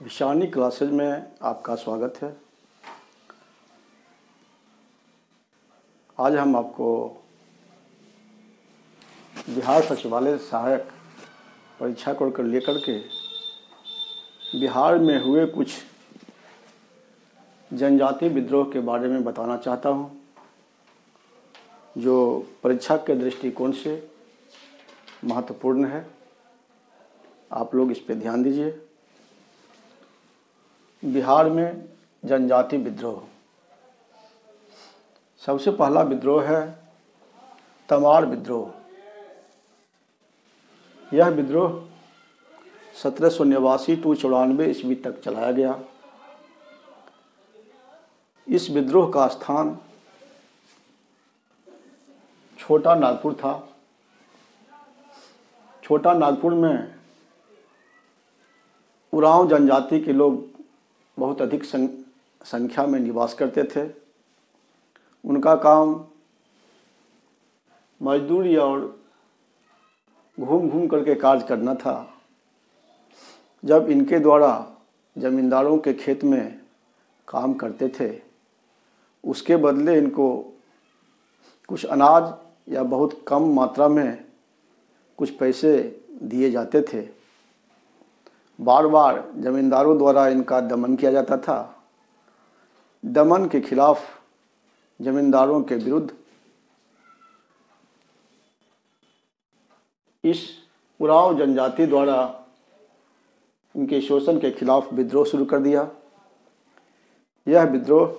विशानी classes में आपका स्वागत है। आज हम आपको बिहार सचिवालय सहायक परीक्षा को लेकर के बिहार में हुए कुछ जनजातीय विद्रोह के बारे में बताना चाहता हूं, जो परीक्षा के दृष्टिकोण से महत्वपूर्ण है। आप लोग इस पे ध्यान दीजिए। बिहार में जनजातीय विद्रोह। सबसे पहला विद्रोह है तमाड़ विद्रोह। यह विद्रोह 1789 टू 94 ईस्वी तक चलाया गया। इस विद्रोह का स्थान छोटा नागपुर था। छोटा नागपुर में उरांव जनजाति के लोग बहुत अधिक संख्या में निवास करते थे। उनका काम मजदूरी और घूम घूम करके कार्य करना था। जब इनके द्वारा जमींदारों के खेत में काम करते थे, उसके बदले इनको कुछ अनाज या बहुत कम मात्रा में कुछ पैसे दिए जाते थे। बार बार जमींदारों द्वारा इनका दमन किया जाता था। दमन के खिलाफ जमींदारों के विरुद्ध इस उरांव जनजाति द्वारा उनके शोषण के खिलाफ विद्रोह शुरू कर दिया। यह विद्रोह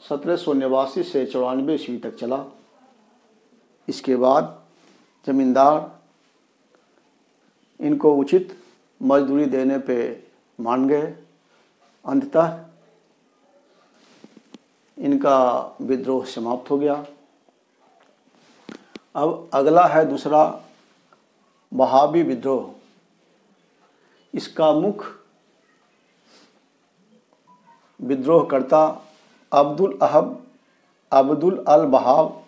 1789 से 94 ईस्वी तक चला। इसके बाद जमींदार इनको उचित मजदूरी देने पे मान गए। अंततः इनका विद्रोह समाप्त हो गया। अब अगला है दूसरा वहाबी विद्रोह। इसका मुख्य विद्रोहकर्ता अब्दुल अल वहाब,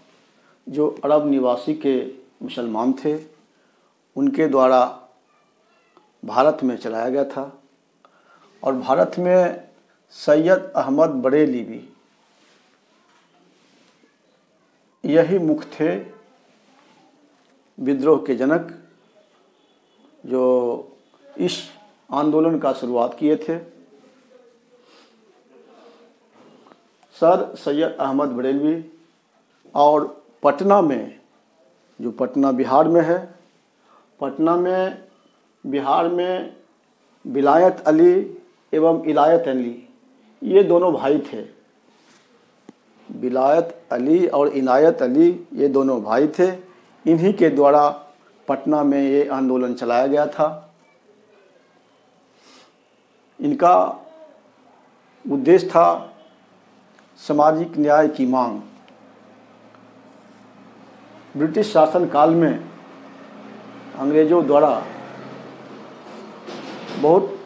जो अरब निवासी के मुसलमान थे, उनके द्वारा भारत में चलाया गया था। और भारत में सैयद अहमद बरेलवी यही मुख्य थे विद्रोह के जनक, जो इस आंदोलन का शुरुआत किए थे। सर सैयद अहमद बरेलवी और पटना में, जो पटना बिहार में है, पटना में बिहार में विलायत अली एवं इलायत अली, ये दोनों भाई थे। विलायत अली और इनायत अली ये दोनों भाई थे। इन्हीं के द्वारा पटना में ये आंदोलन चलाया गया था। इनका उद्देश्य था सामाजिक न्याय की मांग। ब्रिटिश शासन काल में अंग्रेजों द्वारा बहुत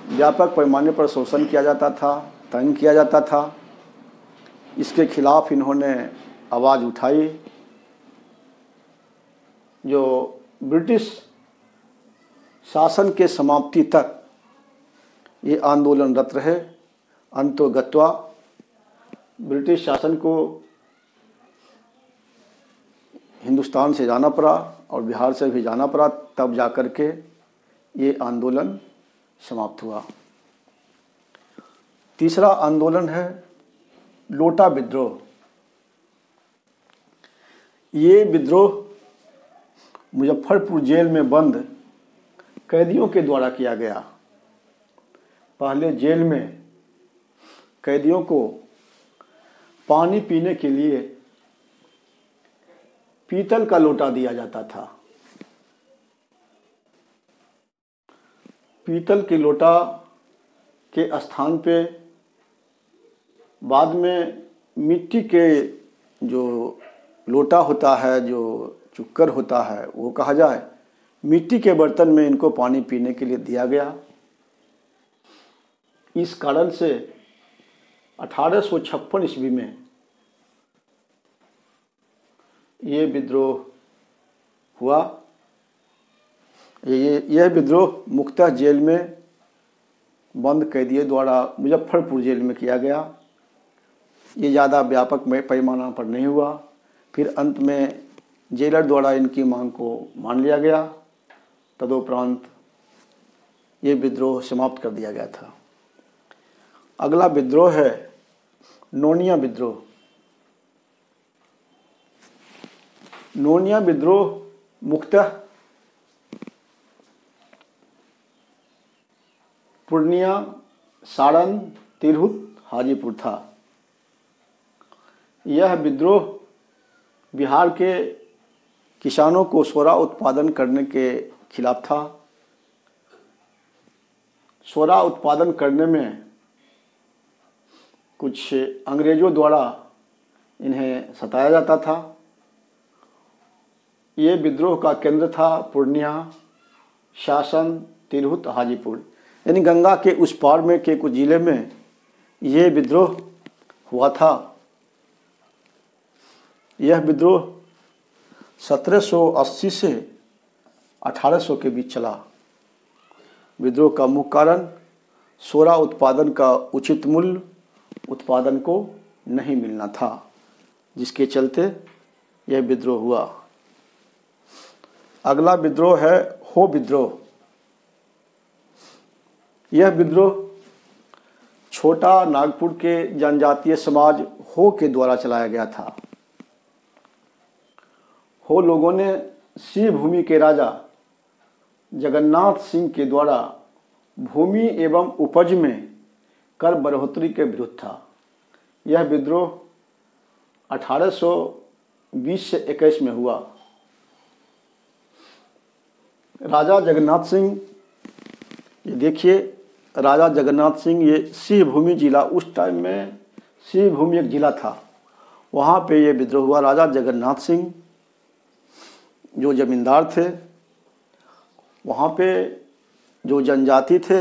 व्यापक पैमाने पर शोषण किया जाता था, तंग किया जाता था। इसके खिलाफ इन्होंने आवाज़ उठाई। जो ब्रिटिश शासन के समाप्ति तक ये आंदोलनरत रहे। अंतोगत्वा ब्रिटिश शासन को हिंदुस्तान से जाना पड़ा और बिहार से भी जाना पड़ा, तब जाकर के ये आंदोलन समाप्त हुआ। तीसरा आंदोलन है लोटा विद्रोह। ये विद्रोह मुजफ्फरपुर जेल में बंद कैदियों के द्वारा किया गया। पहले जेल में कैदियों को पानी पीने के लिए पीतल का लोटा दिया जाता था। पीतल के लोटा के स्थान पे बाद में मिट्टी के जो लोटा होता है, जो चुक्कर होता है, वो कहा जाए, मिट्टी के बर्तन में इनको पानी पीने के लिए दिया गया। इस कारण से 1856 ईस्वी में ये विद्रोह हुआ। यह विद्रोह मुख्यतः जेल में बंद कैदियों द्वारा मुजफ्फरपुर जेल में किया गया। ये ज़्यादा व्यापक पैमाना पर नहीं हुआ। फिर अंत में जेलर द्वारा इनकी मांग को मान लिया गया। तदुपरांत ये विद्रोह समाप्त कर दिया गया था। अगला विद्रोह है नोनिया विद्रोह। नोनिया विद्रोह मुख्यतः पूर्णिया, सारण, तिरहुत, हाजीपुर था। यह विद्रोह बिहार के किसानों को सोरा उत्पादन करने के खिलाफ था। सोरा उत्पादन करने में कुछ अंग्रेज़ों द्वारा इन्हें सताया जाता था। ये विद्रोह का केंद्र था पूर्णिया, शासन, तिरहुत, हाजीपुर, यानी गंगा के उस पार में के कुछ ज़िले में ये विद्रोह हुआ था। यह विद्रोह 1780 से 1800 के बीच चला। विद्रोह का मुख्य कारण सोरा उत्पादन का उचित मूल्य उत्पादन को नहीं मिलना था, जिसके चलते यह विद्रोह हुआ। अगला विद्रोह है हो विद्रोह। यह विद्रोह छोटा नागपुर के जनजातीय समाज हो के द्वारा चलाया गया था। हो लोगों ने सिंह भूमि के राजा जगन्नाथ सिंह के द्वारा भूमि एवं उपज में कर बढ़ोतरी के विरुद्ध था। यह विद्रोह 1820 से 21 में हुआ। राजा जगन्नाथ सिंह, ये देखिए, राजा जगन्नाथ सिंह, ये सिंह भूमि जिला, उस टाइम में सिंह भूमि एक जिला था, वहाँ पे ये विद्रोह हुआ। राजा जगन्नाथ सिंह जो जमींदार थे, वहाँ पे जो जनजाति थे,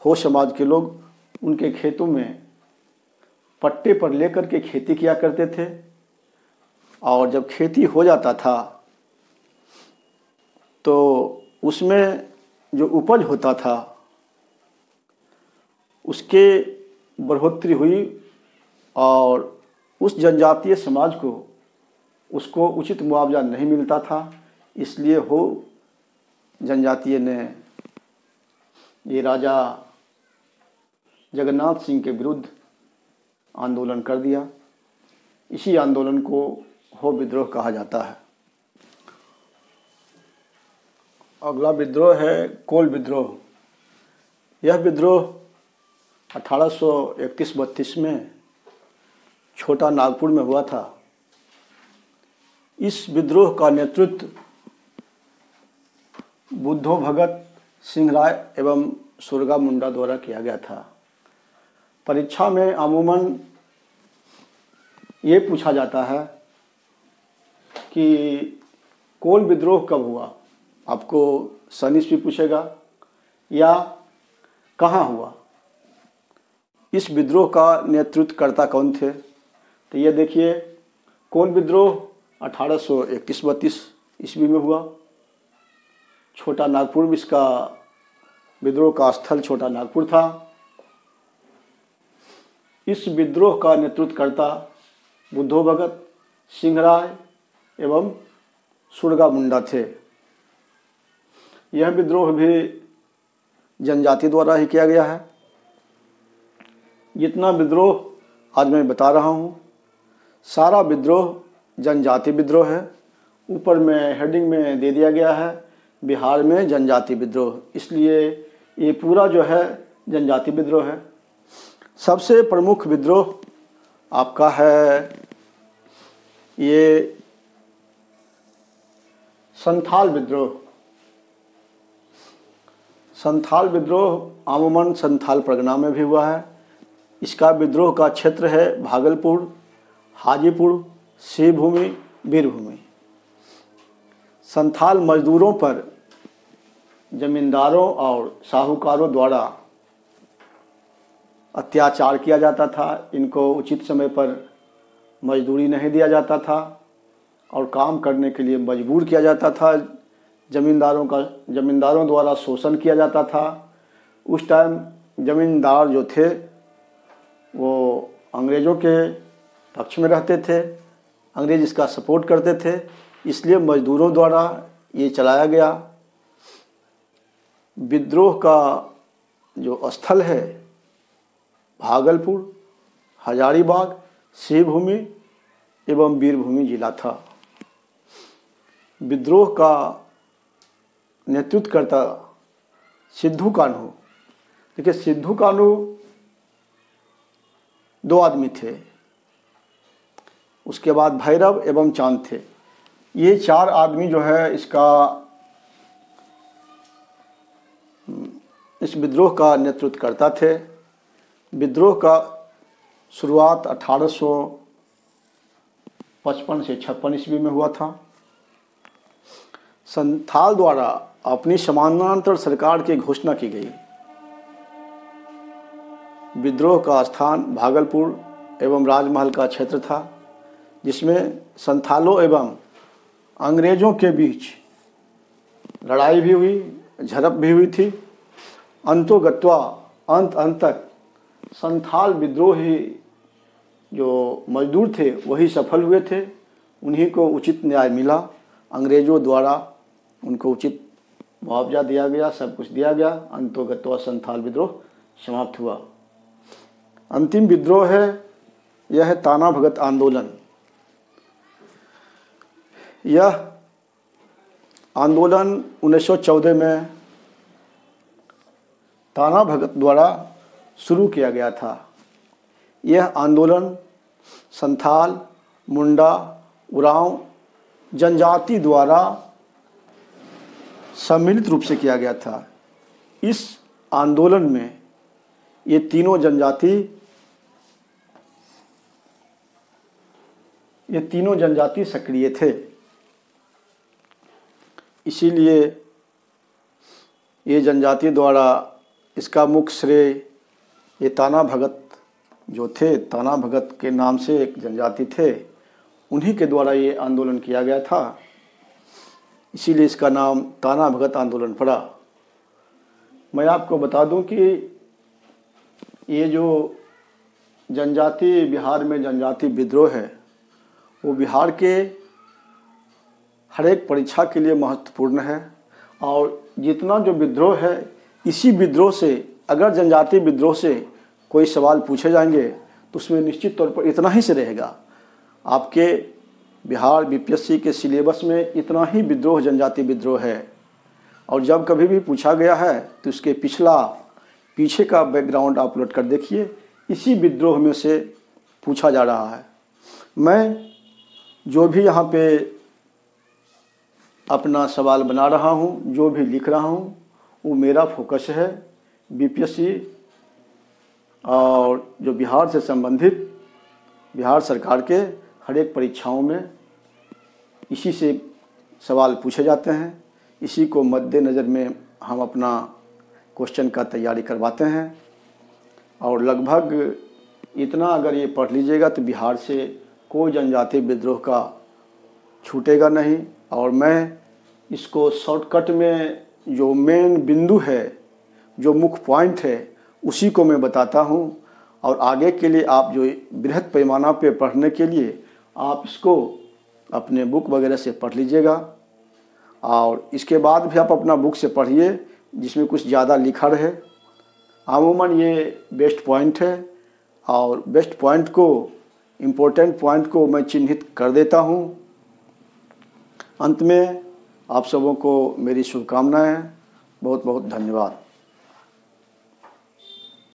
हो समाज के लोग, उनके खेतों में पट्टे पर लेकर के खेती किया करते थे। और जब खेती हो जाता था तो उसमें जो उपज होता था उसके बढ़ोतरी हुई और उस जनजातीय समाज को उसको उचित मुआवजा नहीं मिलता था। इसलिए हो जनजातीय ने ये राजा जगन्नाथ सिंह के विरुद्ध आंदोलन कर दिया। इसी आंदोलन को हो विद्रोह कहा जाता है। अगला विद्रोह है कोल विद्रोह। यह विद्रोह 1831-32 में छोटा नागपुर में हुआ था। इस विद्रोह का नेतृत्व बुद्धो भगत सिंह राय एवं सुरगा मुंडा द्वारा किया गया था। परीक्षा में अमूमन ये पूछा जाता है कि कोल विद्रोह कब हुआ, आपको सन ईस्वी पूछेगा या कहाँ हुआ, इस विद्रोह का नेतृत्वकर्ता कौन थे। तो ये देखिए, कोल विद्रोह 1831-32 ईस्वी में हुआ। छोटा नागपुर, इसका विद्रोह का स्थल छोटा नागपुर था। इस विद्रोह का नेतृत्वकर्ता बुद्धो भगत सिंह राय एवं सुरगा मुंडा थे। यह विद्रोह भी जनजाति द्वारा ही किया गया है। जितना विद्रोह आज मैं बता रहा हूँ, सारा विद्रोह जनजाति विद्रोह है। ऊपर में हेडिंग में दे दिया गया है बिहार में जनजाति विद्रोह, इसलिए ये पूरा जो है जनजाति विद्रोह है। सबसे प्रमुख विद्रोह आपका है ये संथाल विद्रोह। संथाल विद्रोह अमूमन संथाल परगना में भी हुआ है। इसका विद्रोह का क्षेत्र है भागलपुर, हाजीपुर, सिंहभूमि, वीरभूमि। संथाल मजदूरों पर जमींदारों और साहूकारों द्वारा अत्याचार किया जाता था। इनको उचित समय पर मजदूरी नहीं दिया जाता था और काम करने के लिए मजबूर किया जाता था। जमींदारों द्वारा शोषण किया जाता था। उस टाइम जमींदार जो थे वो अंग्रेज़ों के पक्ष में रहते थे, अंग्रेज़ इसका सपोर्ट करते थे, इसलिए मजदूरों द्वारा ये चलाया गया। विद्रोह का जो स्थल है भागलपुर, हजारीबाग, सिंहभूमि एवं वीरभूमि जिला था। विद्रोह का नेतृत्व करता सिद्धू कान्हू। देखिए, सिद्धू कान्हू 2 आदमी थे, उसके बाद भैरव एवं चांद थे। ये 4 आदमी जो है इस विद्रोह का नेतृत्व करता थे। विद्रोह का शुरुआत 1855 से 56 ईस्वी में हुआ था। संथाल द्वारा अपनी समानांतर सरकार की घोषणा की गई। विद्रोह का स्थान भागलपुर एवं राजमहल का क्षेत्र था, जिसमें संथालों एवं अंग्रेज़ों के बीच लड़ाई भी हुई, झड़प भी हुई थी। अंतोगत्वा अंत तक संथाल विद्रोही जो मजदूर थे वही सफल हुए थे। उन्हीं को उचित न्याय मिला, अंग्रेज़ों द्वारा उनको उचित मुआवजा दिया गया, सब कुछ दिया गया। अंतोगत्वा संथाल विद्रोह समाप्त हुआ। अंतिम विद्रोह है, यह है ताना भगत आंदोलन। यह आंदोलन 1914 में ताना भगत द्वारा शुरू किया गया था। यह आंदोलन संथाल, मुंडा, उरांव जनजाति द्वारा सम्मिलित रूप से किया गया था। इस आंदोलन में ये तीनों जनजाति सक्रिय थे। इसीलिए ये जनजाति द्वारा इसका मुख्य श्रेय ये ताना भगत जो थे, ताना भगत के नाम से एक जनजाति थे, उन्हीं के द्वारा ये आंदोलन किया गया था। इसीलिए इसका नाम ताना भगत आंदोलन पड़ा। मैं आपको बता दूं कि ये जो जनजाति बिहार में जनजाति विद्रोह है, वो बिहार के हर एक परीक्षा के लिए महत्वपूर्ण है। और जितना जो विद्रोह है, इसी विद्रोह से, अगर जनजाति विद्रोह से कोई सवाल पूछे जाएंगे तो उसमें निश्चित तौर पर इतना ही से रहेगा। आपके बिहार बीपीएससी के सिलेबस में इतना ही विद्रोह जनजाति विद्रोह है। और जब कभी भी पूछा गया है तो उसके पीछे का बैकग्राउंड आप उलट कर देखिए, इसी विद्रोह में से पूछा जा रहा है। मैं जो भी यहाँ पे अपना सवाल बना रहा हूँ, जो भी लिख रहा हूँ, वो मेरा फोकस है बीपीएससी और जो बिहार से संबंधित बिहार सरकार के हर एक परीक्षाओं में इसी से सवाल पूछे जाते हैं। इसी को मद्देनज़र में हम अपना क्वेश्चन का तैयारी करवाते हैं। और लगभग इतना अगर ये पढ़ लीजिएगा तो बिहार से कोई जनजाति विद्रोह का छूटेगा नहीं। और मैं इसको शॉर्टकट में जो मेन बिंदु है, जो मुख्य पॉइंट है, उसी को मैं बताता हूँ। और आगे के लिए आप जो बृहद पैमाना पे पढ़ने के लिए आप इसको अपने बुक वगैरह से पढ़ लीजिएगा। और इसके बाद भी आप अपना बुक से पढ़िए जिसमें कुछ ज़्यादा लिखा रहे। अमूमन ये बेस्ट पॉइंट है और बेस्ट पॉइंट को, इम्पोर्टेंट पॉइंट को मैं चिन्हित कर देता हूँ। अंत में आप सबों को मेरी शुभकामनाएं। बहुत बहुत धन्यवाद।